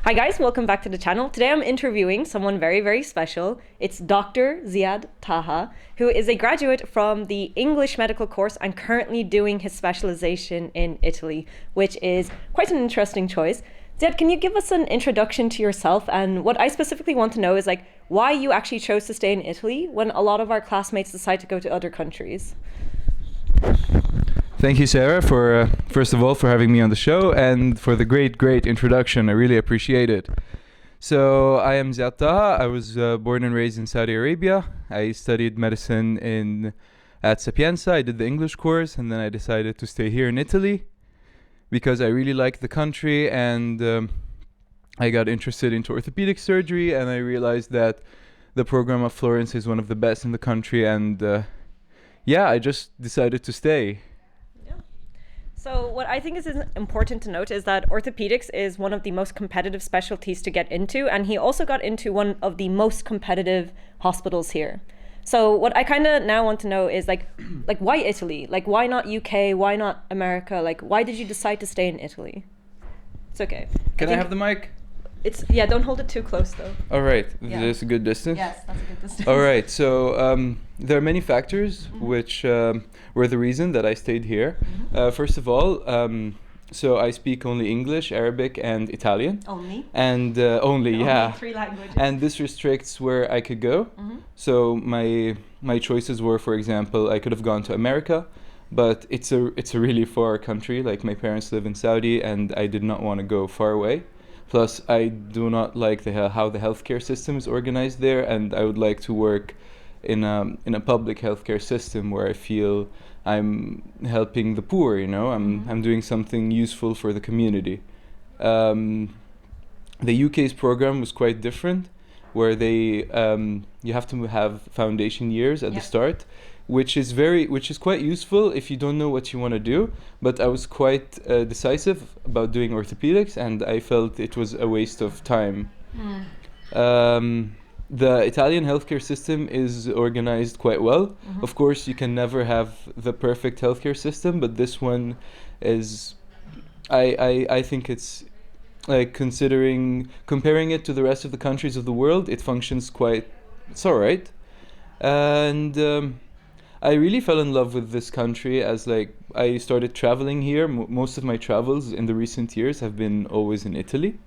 Hi guys, welcome back to the channel. Today I'm interviewing someone very, very special. It's Dr. Zyad Taha, who is a graduate from the English medical course and currently doing his specialization in Italy, which is quite an interesting choice. Zyad, can you give us an introduction to yourself? And what I specifically want to know is why you actually chose to stay in Italy when a lot of our classmates decide to go to other countries. Thank you, Sarah, for first of all for having me on the show and for the great introduction. I really appreciate it. So I am Zyad Taha. I was born and raised in Saudi Arabia. I studied medicine at Sapienza. I did the English course, and then I decided to stay here in Italy because I really liked the country, and I got interested into orthopedic surgery, and I realized that the program of Florence is one of the best in the country, and I just decided to stay. So what I think is important to note is that orthopedics is one of the most competitive specialties to get into, and he also got into one of the most competitive hospitals here. So what I kind of now want to know is why Italy? Why not UK? Why not America? Why did you decide to stay in Italy? It's okay. Can I have the mic? Don't hold it too close though. All right, Yeah. There's a good distance? Yes, that's a good distance. All right, so there are many factors which were the reason that I stayed here. First of all, so I speak only English, Arabic, and Italian. Only? And only, yeah. Only 3 languages. And this restricts where I could go. So my choices were, for example, I could have gone to America, but it's a really far country. Like, my parents live in Saudi, and I did not want to go far away. Plus, I do not like how the healthcare system is organized there, and I would like to work in a public healthcare system where I feel I'm helping the poor. I'm doing something useful for the community. The UK's program was quite different, where you have to have foundation years at the start, which is quite useful if you don't know what you want to do. But I was quite decisive about doing orthopedics, and I felt it was a waste of time. The Italian healthcare system is organized quite well. Of course, you can never have the perfect healthcare system, but this one is, I think it's comparing it to the rest of the countries of the world, it functions it's all right. And I really fell in love with this country as I started traveling here. Most of my travels in the recent years have been always in Italy.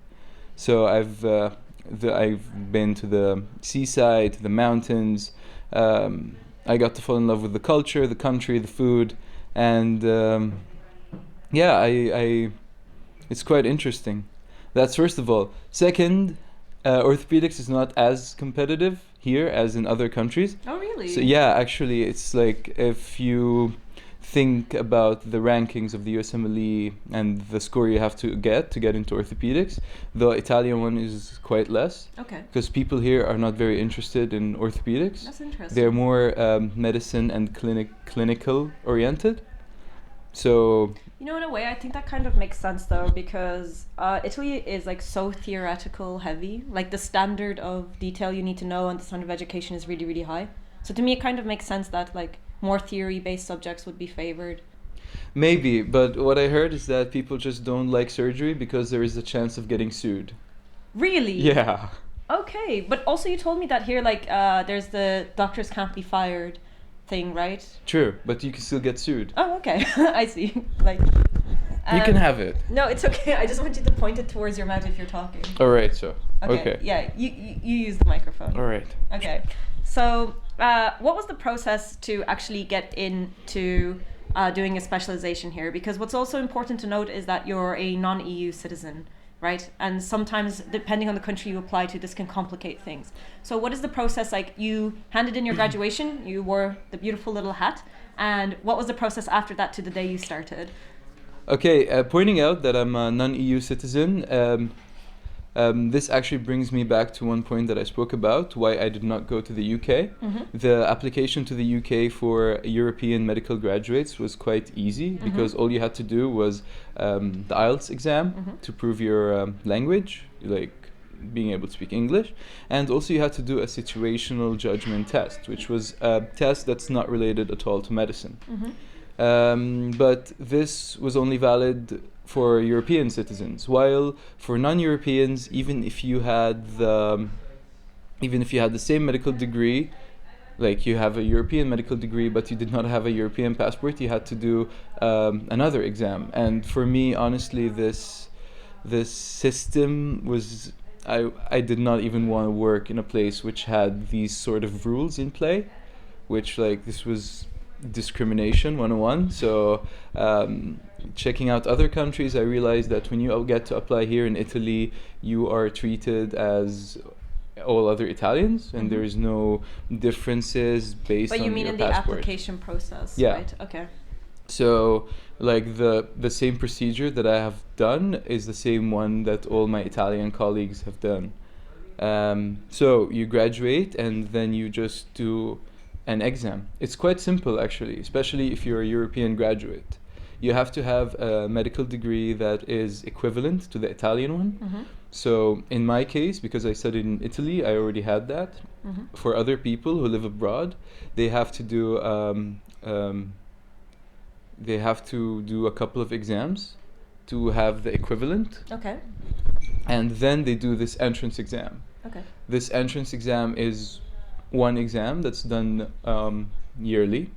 So I've been to the seaside, to the mountains. I got to fall in love with the culture, the country, the food, and it's quite interesting. That's first of all. Second, orthopedics is not as competitive here as in other countries. Oh, really? So yeah, actually, it's if you think about the rankings of the USMLE and the score you have to get into orthopedics, the Italian one is quite less. Okay. Because people here are not very interested in orthopedics. That's interesting. They're more medicine and clinical oriented. So, in a way, I think that kind of makes sense though, because Italy is so theoretical heavy. The standard of detail you need to know and the standard of education is really, really high. So to me, it kind of makes sense that more theory-based subjects would be favored. Maybe, but what I heard is that people just don't like surgery because there is a chance of getting sued. Really? Yeah. Okay, but also you told me that here, there's the doctors can't be fired thing, right? True, but you can still get sued. Oh, okay. I see. You can have it. No, it's okay. I just want you to point it towards your mouth if you're talking. All right, so. Okay. Yeah, you use the microphone. All right. Okay. So, what was the process to actually get into doing a specialization here? Because what's also important to note is that you're a non-EU citizen, right? And sometimes, depending on the country you apply to, this can complicate things. So what is the process like? You handed in your graduation, you wore the beautiful little hat, and what was the process after that to the day you started? Okay, pointing out that I'm a non-EU citizen, this actually brings me back to one point that I spoke about, why I did not go to the UK. The application to the UK for European medical graduates was quite easy because all you had to do was the IELTS exam to prove your language, being able to speak English, and also you had to do a situational judgment test, which was a test that's not related at all to medicine. But this was only valid for European citizens, while for non-Europeans, even if you had the same medical degree, like you have a European medical degree, but you did not have a European passport, you had to do another exam. And for me, honestly, this system was, I did not even want to work in a place which had these sort of rules in play, which, like, this was discrimination 101. So checking out other countries, I realized that when you get to apply here in Italy, you are treated as all other Italians, and there is no differences based on your passport. But you mean in the application process, Yeah. right? Okay. So, like, the same procedure that I have done is the same one that all my Italian colleagues have done. So you graduate and then you just do an exam. It's quite simple, actually, especially if you're a European graduate. You have to have a medical degree that is equivalent to the Italian one. Mm-hmm. So in my case, because I studied in Italy, I already had that. Mm-hmm. For other people who live abroad, they have to do a couple of exams to have the equivalent, Okay. and then they do this entrance exam. Okay. This entrance exam is one exam that's done yearly.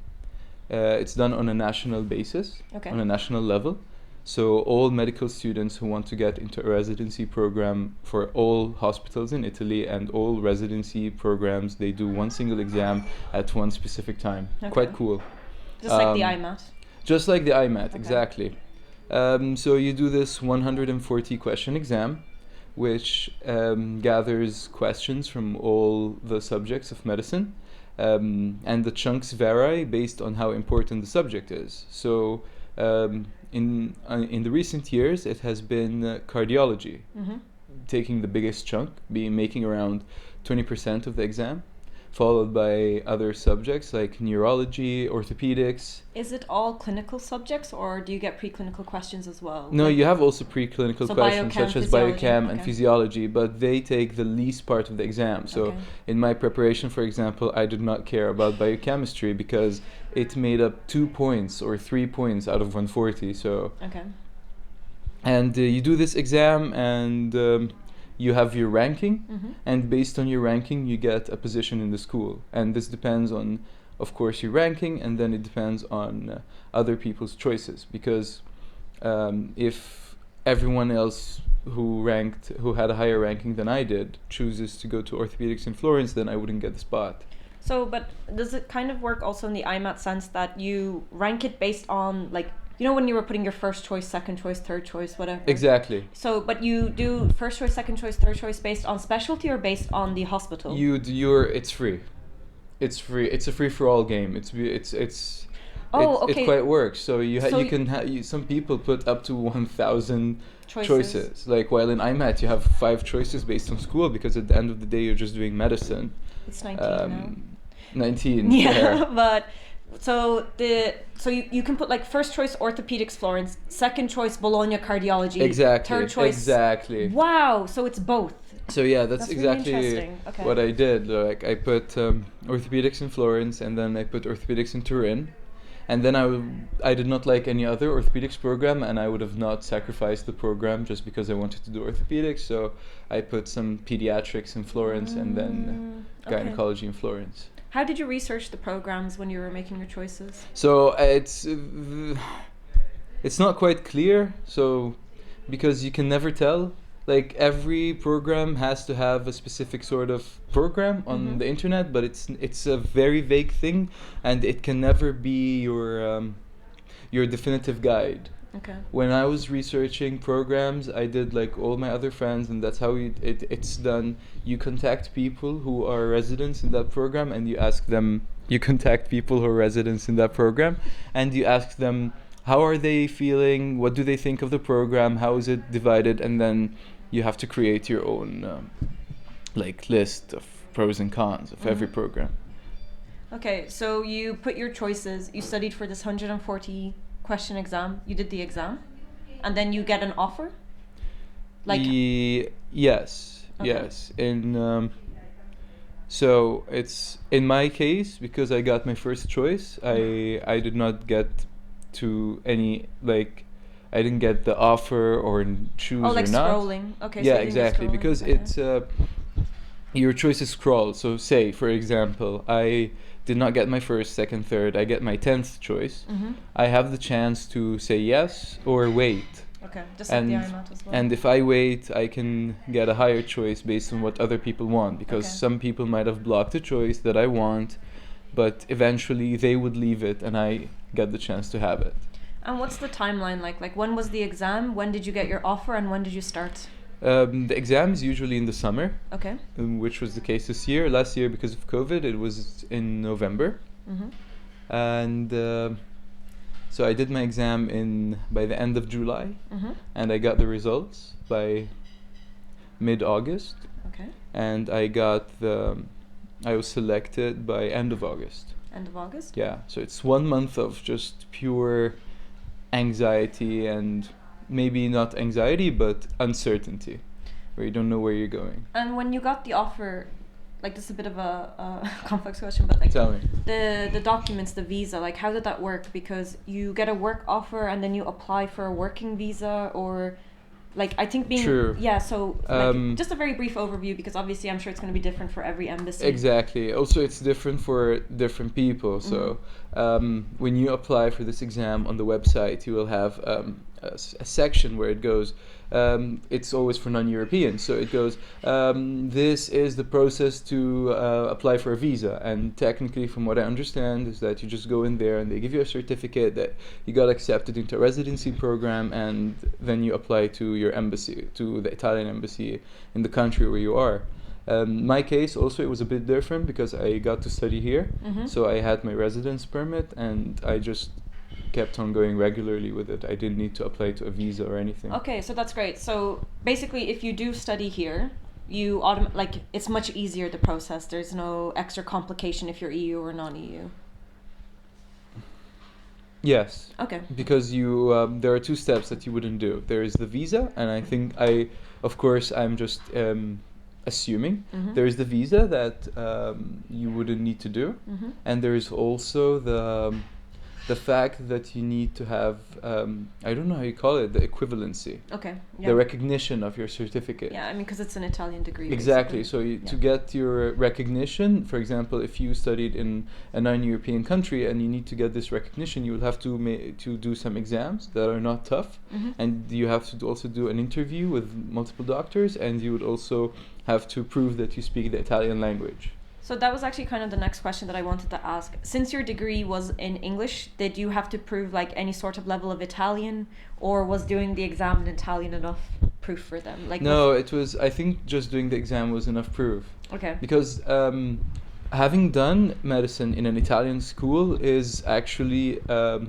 It's done on a national basis, Okay. on a national level. So all medical students who want to get into a residency program for all hospitals in Italy and all residency programs, they do one single exam at one specific time. Okay. Quite cool. Just like the IMAT. Just like the IMAT, Okay. exactly. So you do this 140 question exam, which gathers questions from all the subjects of medicine. And the chunks vary based on how important the subject is. So in the recent years, it has been cardiology, Mm-hmm. taking the biggest chunk, making around 20% of the exam, followed by other subjects like neurology, orthopedics. Is it all clinical subjects, or do you get preclinical questions as well? No, Like- you have also preclinical So questions biochem, such as physiology, biochem and okay. physiology, but they take the least part of the exam. So Okay. in my preparation, for example, I did not care about biochemistry because it made up 2 points or 3 points out of 140. So, Okay. and you do this exam, and you have your ranking, Mm-hmm. and based on your ranking, you get a position in the school. And this depends on, of course, your ranking, and then it depends on other people's choices. Because if everyone else who had a higher ranking than I did, chooses to go to orthopedics in Florence, then I wouldn't get the spot. So, but does it kind of work also in the IMAT sense that you rank it based on, like, you know, when you were putting your first choice, second choice, third choice, whatever? Exactly. So, but you do first choice, second choice, third choice based on specialty or based on the hospital? It's free. It's free. It's a free for all game. Oh, It okay. quite works. So you So you can some people put up to 1,000 Choices. choices. Like, while in IMAT you have 5 choices based on school, because at the end of the day you're just doing medicine. It's 19 now. 19. Yeah, but so you can put like first choice orthopedics Florence, second choice Bologna cardiology, Exactly. third choice. Exactly. Wow, so it's both. So yeah, that's That's really exactly interesting. Okay. what I did. Like, I put orthopedics in Florence, and then I put orthopedics in Turin, and then I did not like any other orthopedics program, and I would have not sacrificed the program just because I wanted to do orthopedics. So I put some pediatrics in Florence, and then okay. gynecology in Florence. How did you research the programs when you were making your choices? So it's not quite clear. So because you can never tell. Like, every program has to have a specific sort of program on Mhm. the internet, but it's a very vague thing, and it can never be your definitive guide. Okay. When I was researching programs, I did like all my other friends, and that's how it's done. You contact people who are residents in that program, and you contact people who are residents in that program, and you ask them, how are they feeling? What do they think of the program? How is it divided? And then you have to create your own list of pros and cons of every Mhm. program. Okay, so you put your choices, you studied for this 140 question exam, you did the exam, and then you get an offer? Like, Yes, Okay. yes. So it's in my case, because I got my first choice. I did not get to any, like, I didn't get the offer or choose Oh, like or not. scrolling. Okay. Yeah, so you didn't do exactly. scrolling. Because Okay. it's your choice is scroll. So say, for example, I did not get my first, second, third. I get my 10th choice. Mm-hmm. I have the chance to say yes or wait. Okay. Just like the And IMAT as well. and if I wait, I can get a higher choice based on what other people want, because Okay. some people might have blocked a choice that I want, but eventually they would leave it and I get the chance to have it. And what's the timeline like? Like, when was the exam? When did you get your offer? And when did you start? The exam is usually in the summer, Okay. which was the case this year. Last year, because of COVID, it was in November. Mm-hmm. And so I did my exam by the end of July, Mm-hmm. and I got the results by mid-August, Okay. and I was selected by end of August. End of August. Yeah, so it's 1 month of just pure anxiety, and maybe not anxiety, but uncertainty, where you don't know where you're going. And when you got the offer, like, this is a bit of a complex question, but like Tell me. the documents, the visa, like, how did that work? Because you get a work offer and then you apply for a working visa, or like, I think being True. yeah. So like, just a very brief overview, because obviously I'm sure it's going to be different for every embassy. Exactly. Also, it's different for different people. So, when you apply for this exam on the website, you will have a section where it goes. It's always for non-Europeans, so it goes. This is the process to apply for a visa, and technically, from what I understand, is that you just go in there and they give you a certificate that you got accepted into a residency program, and then you apply to your embassy, to the Italian embassy in the country where you are. My case also, it was a bit different because I got to study here, so I had my residence permit, and I just kept on going regularly with it. I didn't need to apply to a visa or anything. Okay, so that's great. So basically, if you do study here, you like, it's much easier, the process. There's no extra complication if you're EU or non-EU. Yes. Okay. Because there are two steps that you wouldn't do. There is the visa, and I think of course, I'm just assuming. There is the visa that you wouldn't need to do, and there is also the fact that you need to have, I don't know how you call it, the equivalency. Okay. Yeah. The recognition of your certificate. Yeah, I mean, because it's an Italian degree. Exactly. Basically. So to get your recognition, for example, if you studied in a non-European country and you need to get this recognition, you will have to do some exams that are not tough, and you have to also do an interview with multiple doctors, and you would also have to prove that you speak the Italian language. So that was actually kind of the next question that I wanted to ask. Since your degree was in English, did you have to prove like any sort of level of Italian, or was doing the exam in Italian enough proof for them? Like, no, it was, I think just doing the exam was enough proof. Okay. Because having done medicine in an Italian school is actually a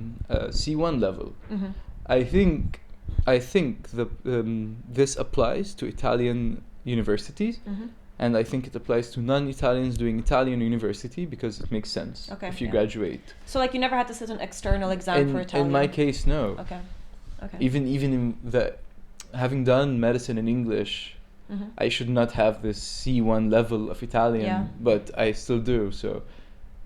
C1 level. I think this applies to Italian universities. And I think it applies to non-Italians doing Italian university because it makes sense if you graduate. So like, you never had to sit an external exam for Italian? In my case, no. Okay. Even in having done medicine in English, I should not have this C1 level of Italian, but I still do. So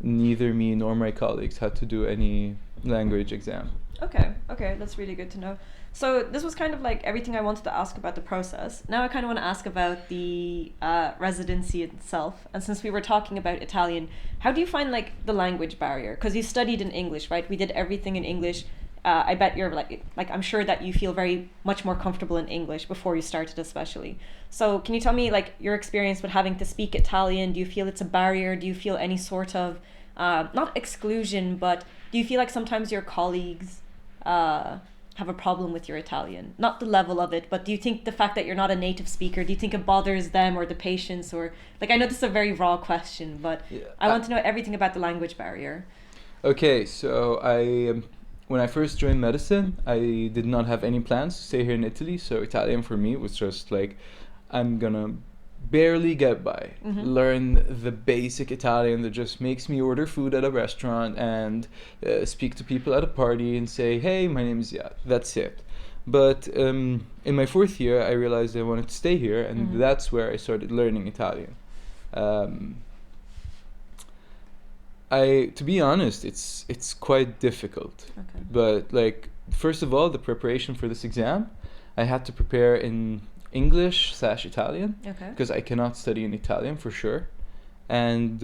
neither me nor my colleagues had to do any language exam. Okay, that's really good to know. So this was kind of like everything I wanted to ask about the process. Now I kind of want to ask about the residency itself. And since we were talking about Italian, how do you find like the language barrier? Because you studied in English, right? We did everything in English. I bet you're like I'm sure that you feel very much more comfortable in English before you started, especially. So can you tell me like your experience with having to speak Italian? Do you feel it's a barrier? Do you feel any sort of not exclusion, but do you feel like sometimes your colleagues have a problem with your Italian? Not the level of it, but do you think the fact that you're not a native speaker, do you think it bothers them or the patients? Or like, I know this is a very raw question, but I want to know everything about the language barrier. Okay, so when I first joined medicine, I did not have any plans to stay here in Italy, so Italian for me was just like, I'm gonna barely get by, learn the basic Italian that just makes me order food at a restaurant and speak to people at a party and say, hey, my name is Zyad. That's it. But in my fourth year, I realized I wanted to stay here, and that's where I started learning Italian. To be honest, it's quite difficult. Okay. But like, first of all, the preparation for this exam, I had to prepare in English/Italian Okay. because I cannot study in Italian for sure, and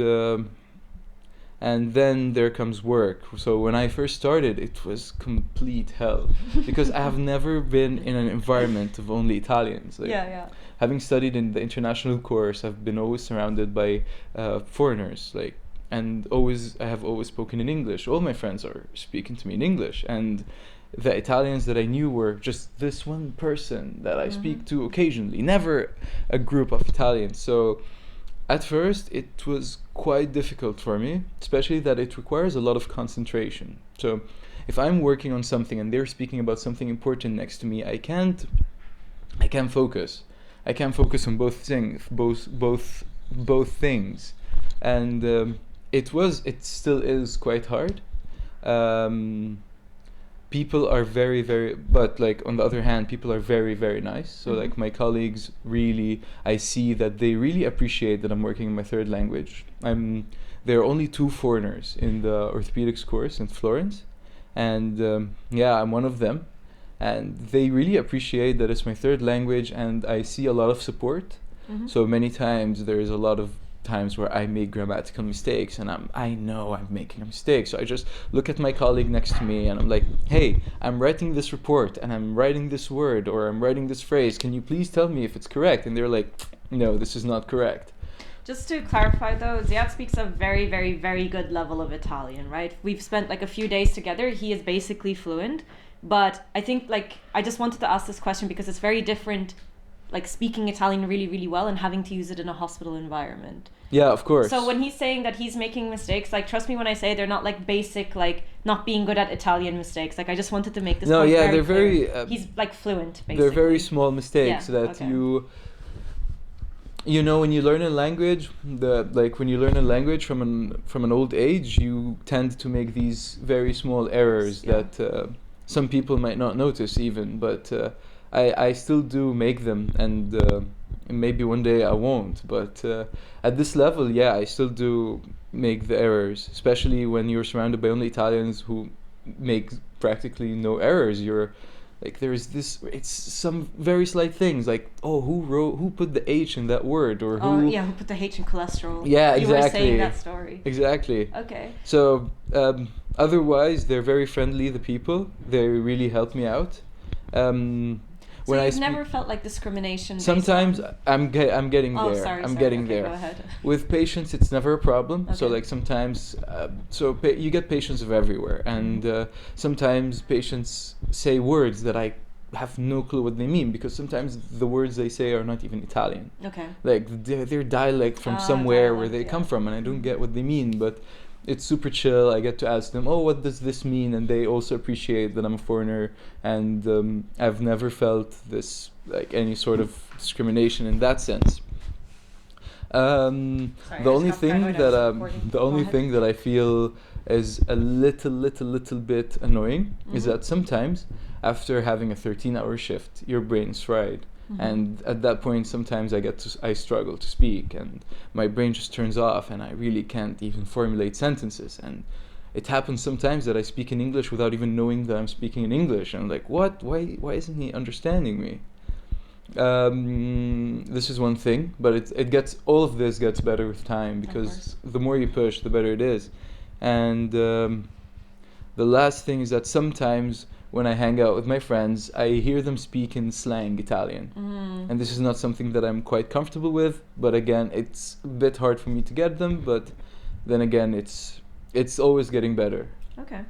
then there comes work. So when I first started, it was complete hell because I have never been in an environment of only Italians. Like, Yeah. having studied in the international course, I've been always surrounded by foreigners, like, and I have always spoken in English. All my friends are speaking to me in English, and the Italians that I knew were just this one person that I speak to occasionally, never a group of Italians. So at first it was quite difficult for me, especially that it requires a lot of concentration. So if I'm working on something and they're speaking about something important next to me, I can't focus. I can't focus on both things, both things, and it still is quite hard. People are but like on the other hand, people are very, very nice. So like my colleagues really, I see that they really appreciate that I'm working in my third language. There are only 2 foreigners in the orthopedics course in Florence, and I'm one of them. And they really appreciate that it's my third language, and I see a lot of support. So many times there is a lot of times where I make grammatical mistakes, and I know I'm making a mistake. So I just look at my colleague next to me and I'm like, hey, I'm writing this report and I'm writing this word or I'm writing this phrase. Can you please tell me if it's correct? And they're like, no, this is not correct. Just to clarify though, Zyad speaks a very, very, very good level of Italian, right? We've spent like a few days together. He is basically fluent. But I think like I just wanted to ask this question because it's very different, like speaking Italian really, really well and having to use it in a hospital environment. Yeah, of course. So when he's saying that he's making mistakes, like trust me when I say they're not like basic, like not being good at Italian mistakes. Like I just wanted to make this point they're very very he's like fluent, basically. they're very small mistakes that you know, when you learn a language, when you learn a language from an old age, you tend to make these very small errors that some people might not notice even, but I still do make them, and maybe one day I won't, but at this level, I still do make the errors, especially when you're surrounded by only Italians who make practically no errors. You're like, there's this, it's some very slight things like, who put the H in that word, or who put the H in cholesterol. Yeah, exactly. You were saying that story. Exactly. Okay. So otherwise, they're very friendly, the people. They really help me out. So you've never felt like discrimination? Sometimes I'm getting there. Sorry. Getting okay, there. Go ahead. With patients, it's never a problem. Okay. So like sometimes, you get patients of everywhere, and sometimes patients say words that I have no clue what they mean, because sometimes the words they say are not even Italian. Okay. Like they're dialect from somewhere where they come from, and I don't get what they mean, but it's super chill. I get to ask them, what does this mean? And they also appreciate that I'm a foreigner, and I've never felt this, like, any sort of discrimination in that sense. The only thing that I feel is a little bit annoying is that sometimes after having a 13-hour shift, your brain's fried. And at that point, sometimes I struggle to speak, and my brain just turns off, and I really can't even formulate sentences. And it happens sometimes that I speak in English without even knowing that I'm speaking in English. And I'm like, what? Why isn't he understanding me? This is one thing, but all of this gets better with time, because the more you push, the better it is. And the last thing is that sometimes when I hang out with my friends, I hear them speak in slang Italian. And this is not something that I'm quite comfortable with, but again, it's a bit hard for me to get them, but then again, it's always getting better. Okay.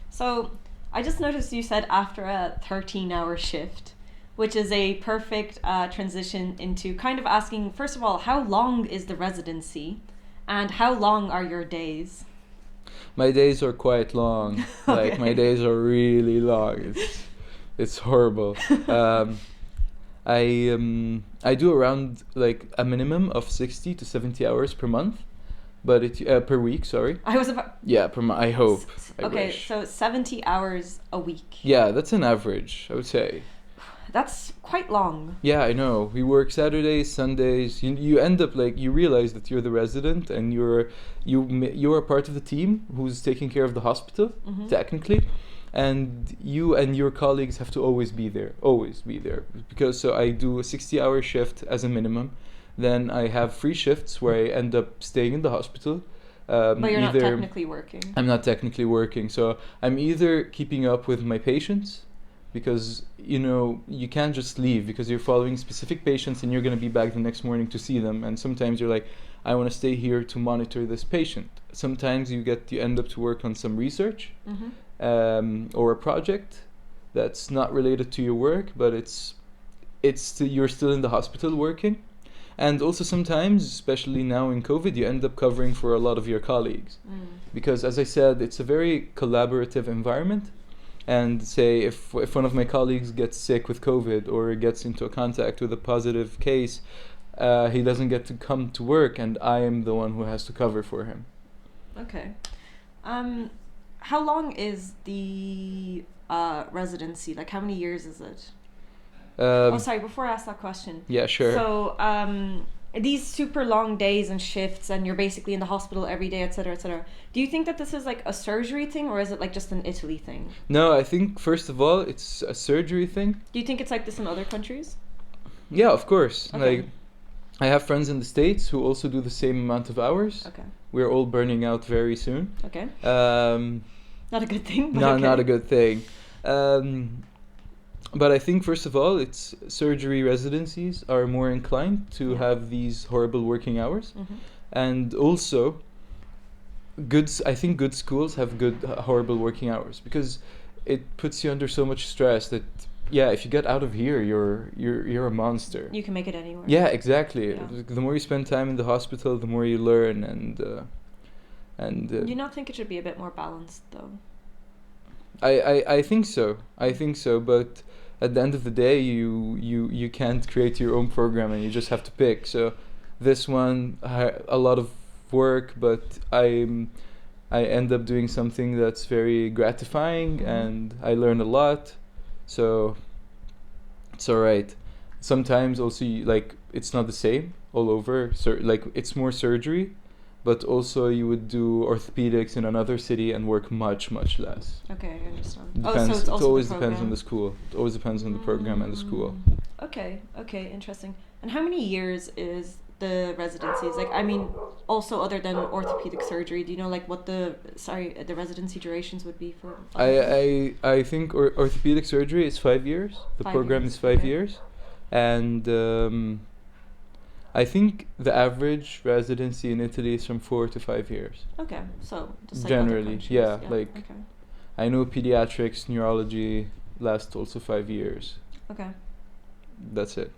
So I just noticed you said after a 13-hour shift, which is a perfect transition into kind of asking, first of all, how long is the residency, and how long are your days? My days are quite long. Okay. Like, my days are really long. It's horrible. I do around like a minimum of 60 to 70 hours per month, but per week. Sorry. I was about. Yeah, I hope. I okay, wish. so 70 hours a week. Yeah, that's an average, I would say. That's quite long. Yeah, I know. We work Saturdays, Sundays. You end up like you realize that you're the resident and you're a part of the team who's taking care of the hospital technically, and you and your colleagues have to always be there because so I do a 60-hour shift as a minimum. Then I have free shifts where I end up staying in the hospital. But you're not technically working. I'm not technically working, so I'm either keeping up with my patients, because you can't just leave because you're following specific patients and you're going to be back the next morning to see them, and sometimes you're like, I want to stay here to monitor this patient. Sometimes you end up to work on some research or a project that's not related to your work, but you're still in the hospital working. And also sometimes, especially now in COVID, you end up covering for a lot of your colleagues. Because as I said, it's a very collaborative environment. And say if one of my colleagues gets sick with COVID or gets into a contact with a positive case, he doesn't get to come to work, and I am the one who has to cover for him. Okay. How long is the residency? Like, how many years is it? Sorry, before I ask that question. Yeah, sure. So, these super long days and shifts, and you're basically in the hospital every day, etc., etc. Do you think that this is like a surgery thing, or is it like just an Italy thing? No, I think first of all, it's a surgery thing. Do you think it's like this in other countries? Yeah, of course. Okay. Like, I have friends in the States who also do the same amount of hours. Okay. We're all burning out very soon. Okay. Not a good thing. But not a good thing. But I think first of all, it's surgery residencies are more inclined to have these horrible working hours, and also I think good schools have good horrible working hours, because it puts you under so much stress that if you get out of here, you're a monster. You can make it anywhere. Yeah, exactly. Yeah. The more you spend time in the hospital, the more you learn, and Do you not think it should be a bit more balanced, though? I think so. But at the end of the day, you can't create your own program, and you just have to pick. So this one, a lot of work, but I end up doing something that's very gratifying, and I learn a lot. So it's all right. Sometimes also it's not the same all over. Like it's more surgery, but also you would do orthopedics in another city and work much Okay, less. I understand. Depends, so it's also it always the depends on program. the school. It always depends on the program and the school. Okay, interesting. And how many years is the residencies? Like, I mean, also other than orthopedic surgery, do you know like what the residency durations would be for? I think orthopedic surgery is 5 years. The 5 program years, is 5 okay. years, and I think the average residency in Italy is from 4 to 5 years. Okay, so just like Generally, other countries, yeah, like- okay. I know pediatrics, neurology lasts also 5 years. Okay. That's it.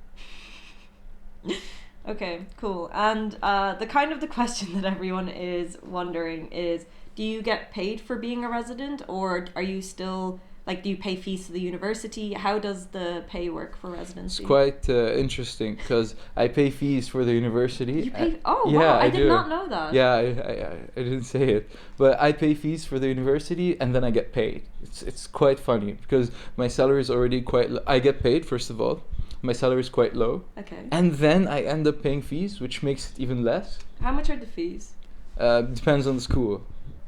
Okay, cool. And the question that everyone is wondering is, do you get paid for being a resident, or are you still like, do you pay fees to the university? How does the pay work for residency? It's quite interesting because I pay fees for the university. You pay? Oh, yeah, wow! I do. did not know that. Yeah, I didn't say it, but I pay fees for the university and then I get paid. It's quite funny because my salary is already quite. I get paid first of all. My salary is quite low. Okay. And then I end up paying fees, which makes it even less. How much are the fees? Depends on the school.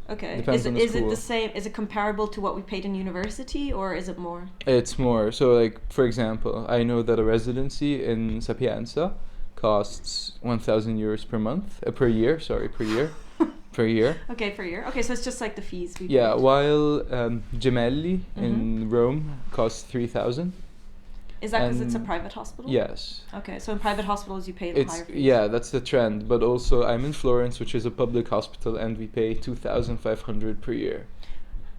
Okay. Depends on the is it school. the same? Is it comparable to what we paid in university, or is it more? It's more. So, like, for example, I know that a residency in Sapienza costs 1,000 euros per month, per year. Sorry, per year, per year. Okay, per year. Okay, so it's just like the fees we Yeah. paid. While Gemelli in Rome costs 3,000. Is that because it's a and- private hospital? Yes. Okay, so in private hospitals you pay the higher fees. Yeah, that's the trend. But also, I'm in Florence, which is a public hospital, and we pay 2,500 per year.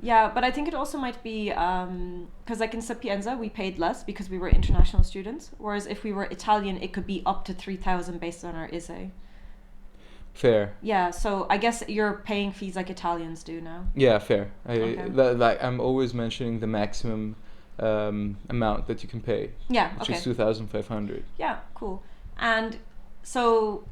Yeah, but I think it also might be because like in Sapienza we paid less because we were international students, whereas if we were Italian it could be up to 3,000 based on our ISE. Fair. Yeah, so I guess you're paying fees like Italians do now. Yeah, fair. Okay. I'm always mentioning the maximum amount that you can pay, Yeah, which okay. is 2,500. Yeah, cool. And so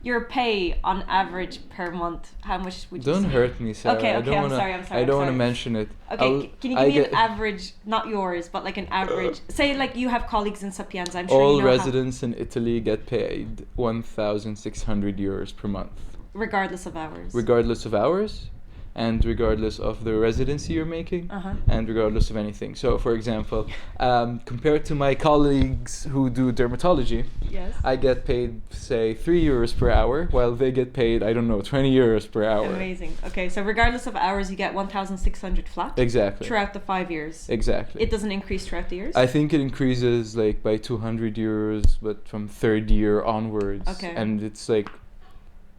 your pay on average per month, how much would you Don't say? hurt me, Sarah. Okay, I okay, don't I'm wanna, sorry, I'm sorry. I don't I'm want to sorry. mention it. Okay, can you give me an average, not yours, but like an average? Say like you have colleagues in Sapienza, I'm sure All you know residents in Italy get paid 1,600 euros per month. regardless of hours. Regardless of hours, and regardless of the residency you're making, and regardless of anything. So, for example, compared to my colleagues who do dermatology, Yes. I get paid, say, 3 euros per hour, while they get paid, I don't know, 20 euros per hour. Amazing. Okay, so regardless of hours, you get 1,600 flat Exactly. throughout the 5 years. Exactly. It doesn't increase throughout the years? I think it increases like by 200 euros, but from third year onwards. Okay. And it's like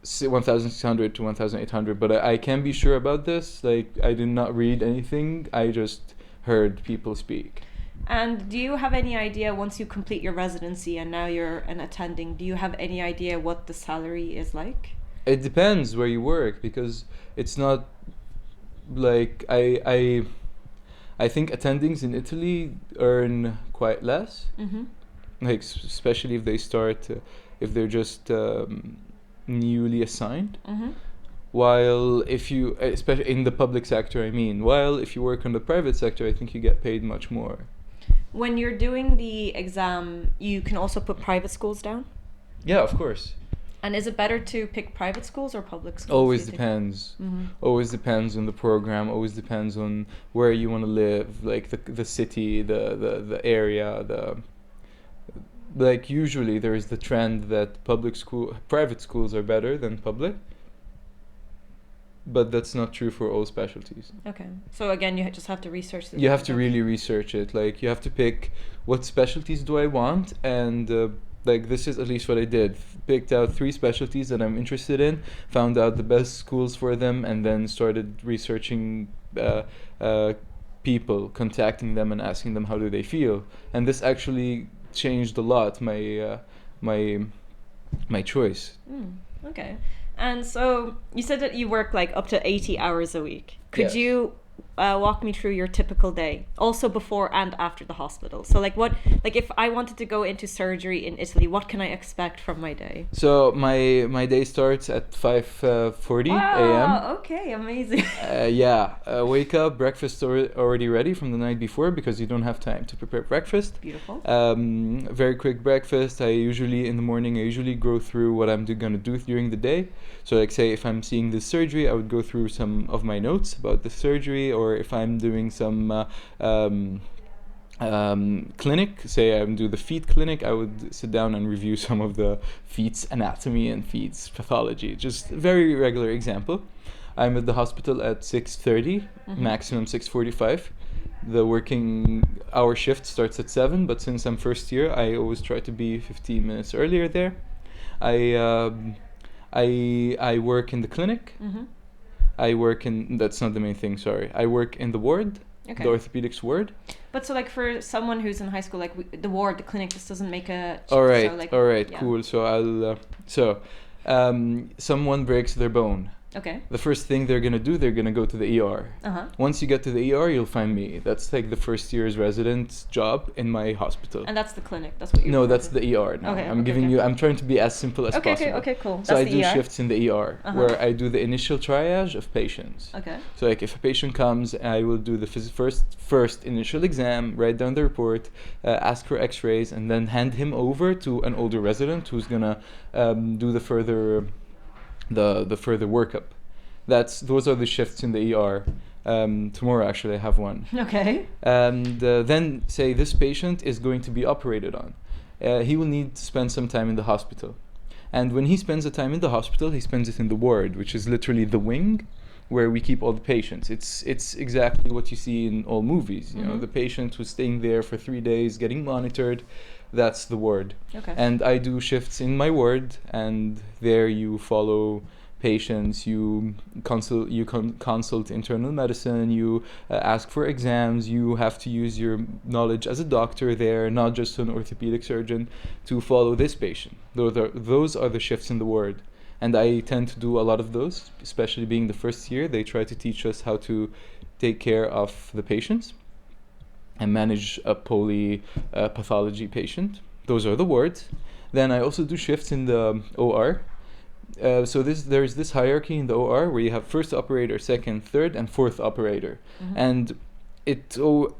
1,600 to 1,800, but I can't be sure about this. Like, I did not read anything. I just heard people speak. And do you have any idea, once you complete your residency and now you're an attending, do you have any idea what the salary is like? It depends where you work, because it's not like I think attendings in Italy earn quite less. Mm-hmm. Like especially if they start, if they're just newly assigned. Mm-hmm. While if you, especially in the public sector, I mean, while if you work in the private sector, I think you get paid much more. When you're doing the exam, you can also put private schools down? Yeah, of course. And is it better to pick private schools or public schools? Always do you think? depends. Mm-hmm. Always depends on the program. Always depends on where you want to live, like the city, the area, like usually there is the trend that private schools are better than public, but that's not true for all specialties. Okay. So again, you just have to research the You have to really research it. Like you have to pick what specialties do I want, and like this is at least what I did. Picked out 3 specialties that I'm interested in, found out the best schools for them, and then started researching people, contacting them and asking them how do they feel. And this actually changed a lot my choice. Okay. And so you said that you work like up to 80 hours a week. Could Yes. you walk me through your typical day, also before and after the hospital? So like if I wanted to go into surgery in Italy, what can I expect from my day? So my day starts at 5:40 a.m. Okay, amazing. Wake up, breakfast already ready from the night before, because you don't have time to prepare breakfast. Beautiful. Very quick breakfast. In the morning, I usually go through what I'm gonna do during the day. So like say if I'm seeing this surgery, I would go through some of my notes about the surgery, or if I'm doing some clinic, say I do the feet clinic, I would sit down and review some of the feet's anatomy and feet's pathology. Just a very regular example. I'm at the hospital at 6:30, maximum 6:45. The working hour shift starts at 7, but since I'm first year, I always try to be 15 minutes earlier there. I work in the clinic. That's not the main thing, sorry. I work in the ward, Okay. the orthopedics ward. But so like for someone who's in high school, like the ward, the clinic, this doesn't make a... All right, so, like, yeah. cool. So someone breaks their bone. Okay. The first thing they're gonna do, they're gonna go to the ER. Uh-huh. Once you get to the ER, you'll find me. That's like the first year's resident's job in my hospital. And that's the clinic. That's what you're... No, that's the ER now. Okay, I'm trying to be as simple as possible. Okay, cool. So That's I the do ER. shifts in the ER, where I do the initial triage of patients. Okay. So like if a patient comes, I will do the first initial exam, write down the report, ask for x-rays, and then hand him over to an older resident who's gonna do the further workup. Those are the shifts in the ER. Tomorrow actually I have one. Okay. And then say this patient is going to be operated on. He will need to spend some time in the hospital. And when he spends the time in the hospital, he spends it in the ward, which is literally the wing where we keep all the patients. It's exactly what you see in all movies. You know, the patient who's staying there for 3 days, getting monitored. That's the ward. Okay. And I do shifts in my ward, and there you follow patients, you consult internal medicine, you ask for exams, you have to use your knowledge as a doctor there, not just an orthopedic surgeon, to follow this patient. Those are the shifts in the ward. And I tend to do a lot of those, especially being the first year. They try to teach us how to take care of the patients and manage a polypathology patient. Those are the wards. Then I also do shifts in the OR, So there's this hierarchy in the OR where you have first operator, second, third, and fourth operator, and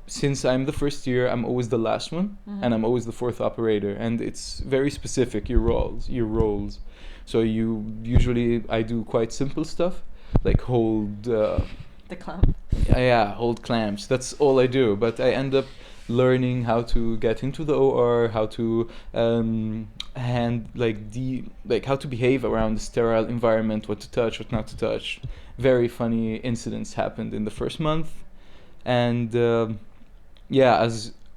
since I'm the first year, I'm always the last one, and I'm always the fourth operator, and it's very specific your roles. So I do quite simple stuff, like hold The clamp. hold clamps. That's all I do. But I end up learning how to get into the OR, how to how to behave around the sterile environment, what to touch, what not to touch. Very funny incidents happened in the first month, and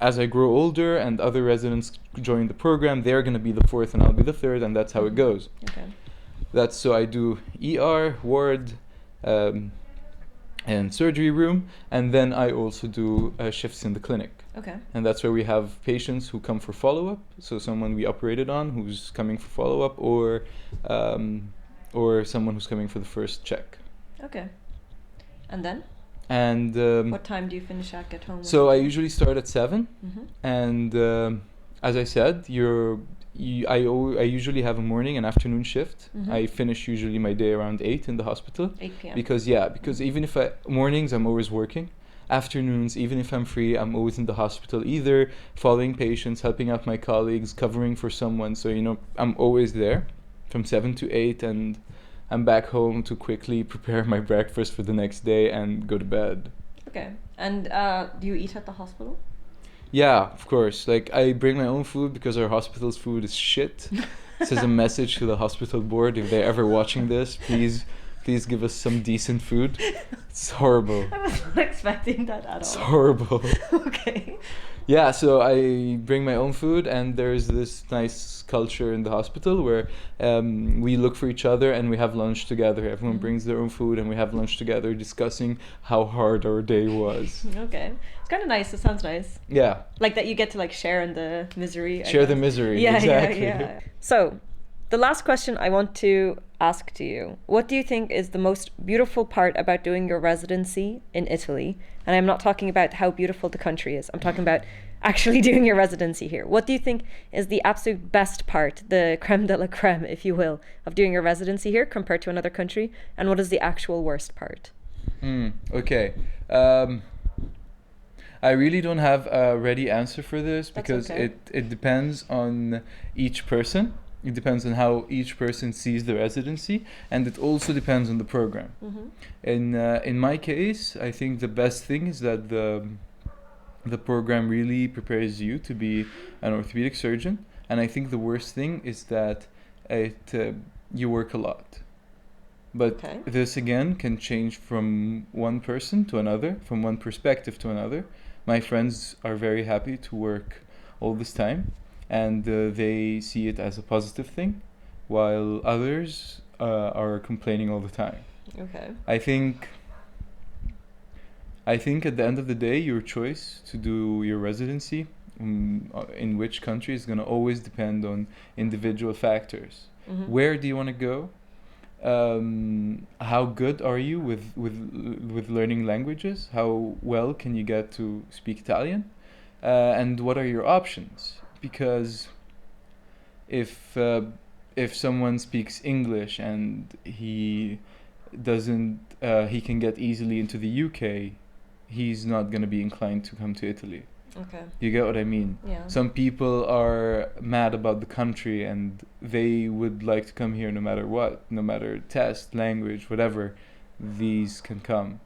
as I grow older and other residents join the program, they're going to be the fourth and I'll be the third, and that's how it goes. Okay. So I do ER, ward, and surgery room, and then I also do shifts in the clinic. Okay. And that's where we have patients who come for follow-up, so someone we operated on who's coming for follow-up, or someone who's coming for the first check. Okay. And then? And what time do you finish at home? So I usually start at 7, and as I said, I usually have a morning and afternoon shift. I finish usually my day around 8 in the hospital. 8 p.m. Because even if mornings I'm always working, afternoons even if I'm free I'm always in the hospital, either following patients, helping out my colleagues, covering for someone. So I'm always there from 7 to 8, and I'm back home to quickly prepare my breakfast for the next day and go to bed. Okay. And do you eat at the hospital? Yeah, of course. Like, I bring my own food because our hospital's food is shit. This is a message to the hospital board. If they're ever watching this, please give us some decent food. It's horrible. I was not expecting that at all. It's horrible. Okay. Yeah, so I bring my own food, and there's this nice culture in the hospital where we look for each other and we have lunch together. Everyone brings their own food and we have lunch together, discussing how hard our day was. Okay. It's kind of nice. It sounds nice. Yeah. Like that you get to share in the misery. Share the misery. Yeah, exactly. yeah. So, the last question I want to ask to you. What do you think is the most beautiful part about doing your residency in Italy? And I'm not talking about how beautiful the country is. I'm talking about actually doing your residency here. What do you think is the absolute best part, the creme de la creme, if you will, of doing your residency here compared to another country? And what is the actual worst part? Okay. I really don't have a ready answer for this because it depends on each person. It depends on how each person sees the residency, and it also depends on the program. In my case, I think the best thing is that the program really prepares you to be an orthopedic surgeon, and I think the worst thing is that you work a lot. But this again can change from one person to another, from one perspective to another. My friends are very happy to work all this time, and they see it as a positive thing, while others are complaining all the time. Okay. I think at the end of the day, your choice to do your residency in which country is going to always depend on individual factors. Where do you want to go? How good are you with learning languages? How well can you get to speak Italian? And what are your options? Because if someone speaks English and he can get easily into the UK, he's not going to be inclined to come to Italy. Okay. You get what I mean? Yeah. Some people are mad about the country and they would like to come here no matter what, no matter test, language, whatever, these can come.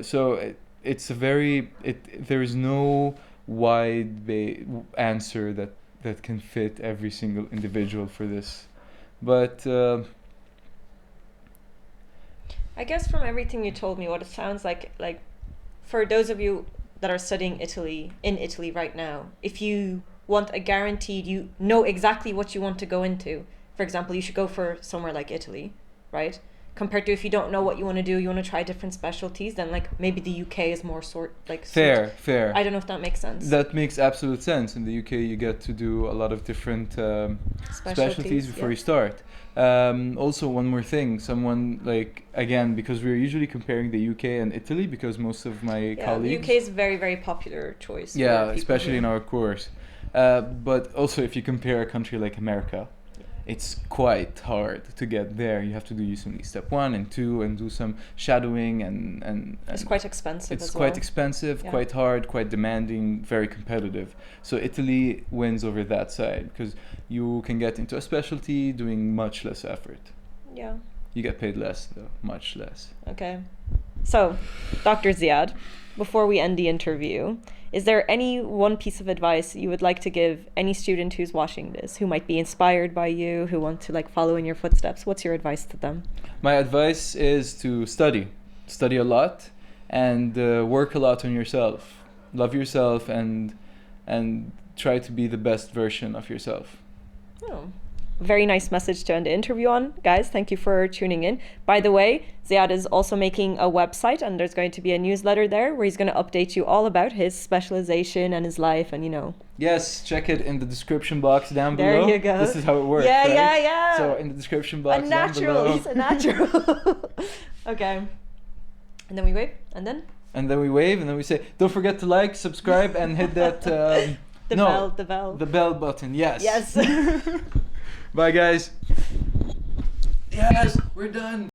So there is no wide answer that can fit every single individual for this. But I guess from everything you told me, what it sounds like for those of you that are studying in Italy right now, if you want a guaranteed, you know exactly what you want to go into. For example, you should go for somewhere like Italy, right? Compared to if you don't know what you want to do, you want to try different specialties, then maybe the UK is more fair. I don't know if that makes sense. That makes absolute sense. In the UK, you get to do a lot of different specialties before you start. Also, one more thing, again, because we're usually comparing the UK and Italy, because most of my colleagues... the UK is a very, very popular choice. Yeah, especially in our course. But also, if you compare a country like America, it's quite hard to get there. You have to do usually step 1 and 2 and do some shadowing and It's quite expensive it's as quite well. expensive, Yeah. quite hard, quite demanding, very competitive. So Italy wins over that side because you can get into a specialty doing much less effort. Yeah. You get paid less though, much less. Okay. So, Dr. Zyad, before we end the interview, is there any one piece of advice you would like to give any student who's watching this, who might be inspired by you, who want to like follow in your footsteps? What's your advice to them? My advice is to study a lot, and work a lot on yourself. Love yourself and try to be the best version of yourself. Oh, very nice message to end the interview on. Guys, thank you for tuning in. By the way, Zyad is also making a website, and there's going to be a newsletter there where he's going to update you all about his specialization and his life, and Yes, check it in the description box down There below. you go. This is how it works. Yeah, right? yeah, yeah. So in the description a box down natural. below. He's a natural. Okay. And then we wave, and then And then we wave, and then we say, don't forget to like, subscribe, and hit that the bell. the bell button. Yes. Yes. Bye, guys. Yes, we're done.